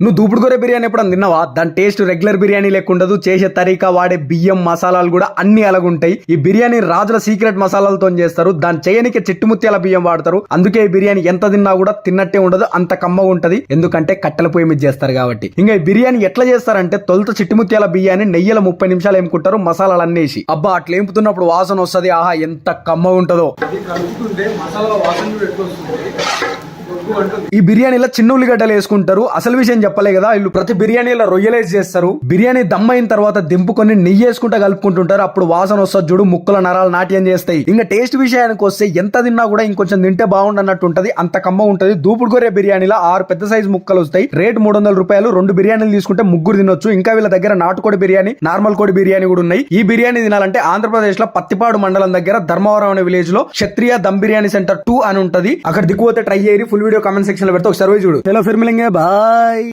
నువ్వు దూపుడు గొర్రె బిర్యానీ ఎప్పుడన్నా తిన్నావా? దాని టేస్ట్ రెగ్యులర్ బిర్యానీ లేకుండదు. చేసే తరీకా, వాడే బియ్యం, మసాలాలు కూడా అన్ని అలాగుంటాయి. ఈ బిర్యానీ రాజుల సీక్రెట్ మసాలాలతో చేస్తారు. దాని చేయనికి చిట్టుముత్యాల బియ్యం వాడతారు. అందుకే ఈ బిర్యానీ ఎంత తిన్నా కూడా తిన్నట్టే ఉండదు, అంత కమ్మగా ఉంటది. ఎందుకంటే కట్టెల పొయ్యి మీద చేస్తారు కాబట్టి. ఇంకా ఈ బిర్యానీ ఎట్లా చేస్తారంటే తొలుత చిట్టుముత్యాల బియ్యాన్ని నెయ్యిలో 30 నిమిషాలు ఏముకుంటారు, మసాలాలు అన్నేసి. అబ్బా అట్లా ఏంపుతున్నప్పుడు వాసన వస్తుంది. ఆహా ఎంత కమ్మగా ఉంటుందో. ఈ బిర్యానీలో చిన్న ఉల్లిగడ్డలు వేసుకుంటారు. అసలు విషయం చెప్పలే కదా, వీళ్ళు ప్రతి బిర్యానీలో రొయ్యలేసి చేస్తారు. బిర్యానీ దమ్ అయిన తర్వాత దింపుకొని నెయ్యి వేసుకుంటా కలుపుకుంటుంటారు. అప్పుడు వాసన వస్తుంది చూడు, ముక్కల నరాలు నాట్యం చేస్తాయి. ఇంకా టేస్ట్ విషయానికి వస్తే ఎంత తిన్నా కూడా ఇంకొంచెం తింటే బాగుండన్నట్టు ఉంటది, అంత కమ్మ ఉంటది. దూపుడు గొర్రె బిర్యానీలో 6 పెద్ద సైజు ముక్కలు వస్తాయి. రేట్ 300 రూపాయలు. 2 బిర్యానీలు తీసుకుంటే 3 తినొచ్చు. ఇంకా వీళ్ళ దగ్గర నాటుకోడి బిర్యానీ, నార్మల్ కోడి బిర్యానీ కూడా ఉన్నాయి. ఈ బిర్యానీ తినాలంటే ఆంధ్రప్రదేశ్ లో పత్తిపాడు మండలం దగ్గర ధర్మవరం అనే విలేజ్ లో క్షత్రియ దమ్ బిర్యానీ సెంటర్ 2 అని ఉంటది. అక్కడ దిక్కుపోతే ట్రై చేయరి. ఫుల్ వీడియో కామెంట్ సెక్షన్ లో పెడితే ఒకసారి చూడు. చలో ఫిర్ మిలేంగే, బాయ్.